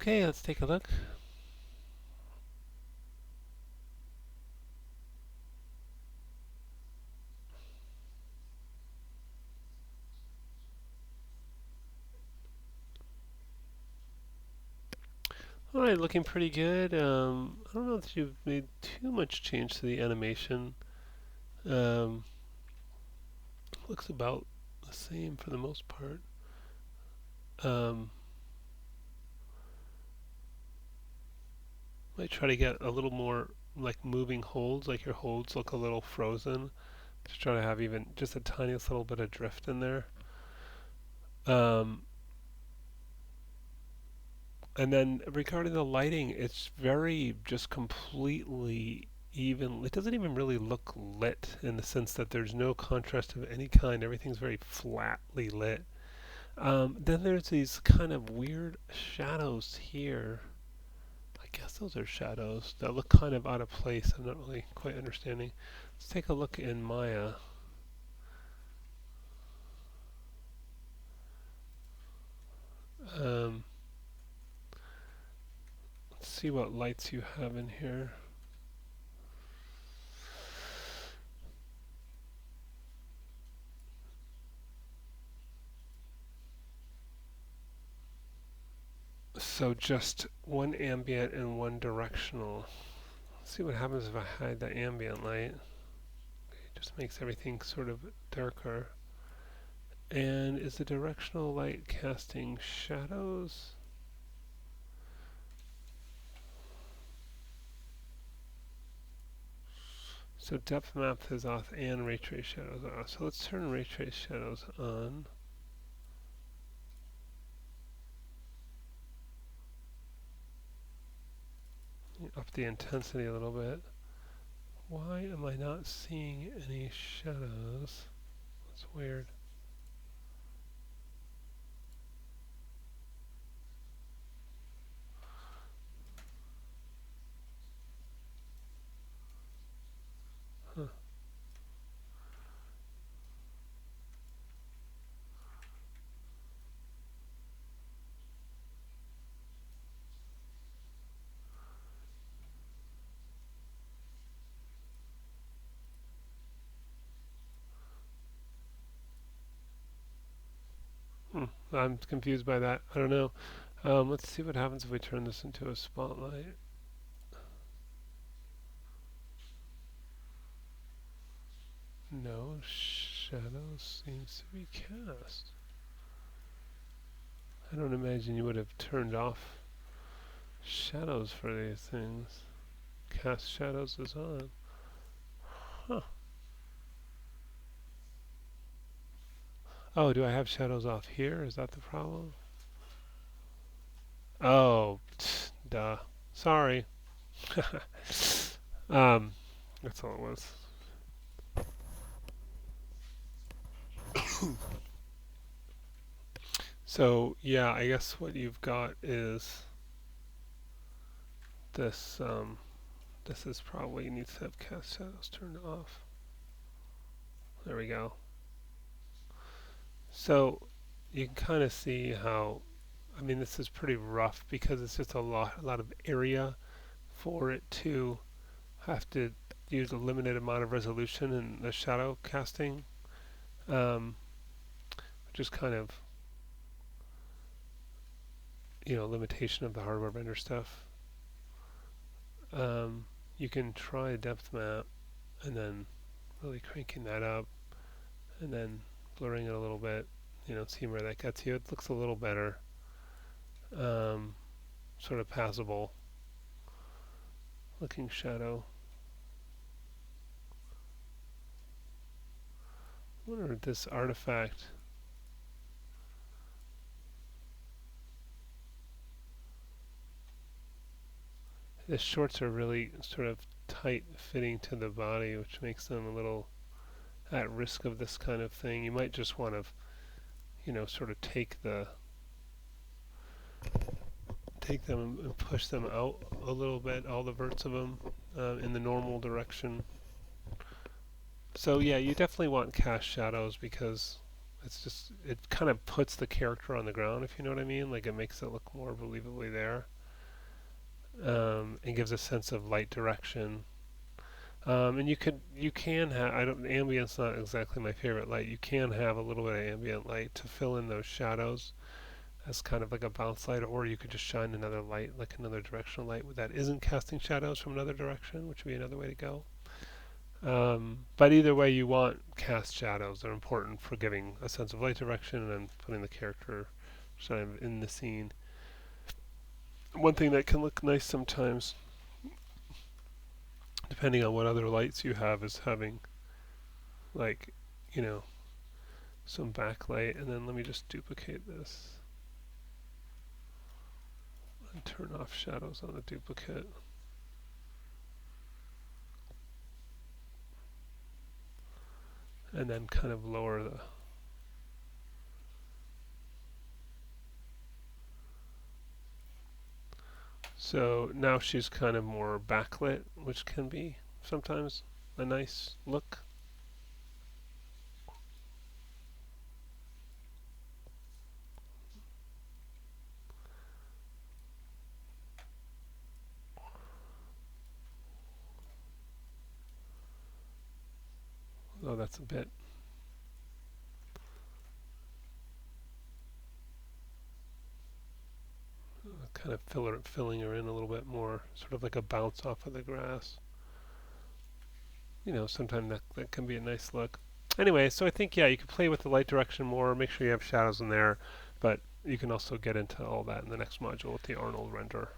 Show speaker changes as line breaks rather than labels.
Okay, let's take a look. All right, looking pretty good. I don't know if you've made too much change to the animation. Um, looks about the same for the most part. Um, might try to get a little more like moving holds, like your holds look a little frozen. Just try to have even just a tiniest little bit of drift in there. Um, and then regarding the lighting, it's very just completely even. It doesn't even really look lit in the sense that there's no contrast of any kind. Everything's very flatly lit. Then there's these kind of weird shadows here. I guess those are shadows that look kind of out of place. I'm not really quite understanding. Let's take a look in Maya. Um, let's see what lights you have in here. So just one ambient and one directional. Let's see what happens if I hide the ambient light. It just makes everything sort of darker. And is the directional light casting shadows? So depth map is off and ray trace shadows are off. So let's turn ray trace shadows on. Up the intensity a little bit. Why am I not seeing any shadows? That's weird. Huh. I'm confused by that. I don't know. Let's see what happens if we turn this into a spotlight. No shadows seems to be cast. I don't imagine you would have turned off shadows for these things. Cast shadows is on. Huh. Oh, do I have shadows off here? Is that the problem? Oh, duh. Sorry. um, that's all it was. So yeah, I guess what you've got is this. This is probably needs to have cast shadows turned off. There we go. So you can kind of see how. I mean, this is pretty rough because it's just a lot of area for it to have to use a limited amount of resolution in the shadow casting, um, which is kind of limitation of the hardware vendor stuff. You can try a depth map and then really cranking that up and then blurring it a little bit, seeing where that gets you. It looks a little better, um, sort of passable looking shadow. I wonder if this artifact, the shorts are really sort of tight fitting to the body, which makes them a little at risk of this kind of thing. You might just want to, sort of take them and push them out a little bit, all the verts of them, in the normal direction. So yeah, you definitely want cast shadows because It's just it kind of puts the character on the ground, if you know what I mean. Like it makes it look more believably there, and gives a sense of light direction. And you can have I don't ambient's not exactly my favorite light. You can have a little bit of ambient light to fill in those shadows as kind of like a bounce light, or you could just shine another light, like another directional light that isn't casting shadows from another direction, which would be another way to go. But either way, you want cast shadows. They're important for giving a sense of light direction and putting the character kind of in the scene. One thing that can look nice sometimes, depending on what other lights you have, is having like, you know, some backlight. And then let me just duplicate this and turn off shadows on the duplicate. And then kind of lower the so now she's kind of more backlit, which can be sometimes a nice look. Oh, that's a bit kind of filling her in a little bit more, sort of like a bounce off of the grass. Sometimes that can be a nice look. Anyway, so I think, yeah, you can play with the light direction more, make sure you have shadows in there, but you can also get into all that in the next module with the Arnold render.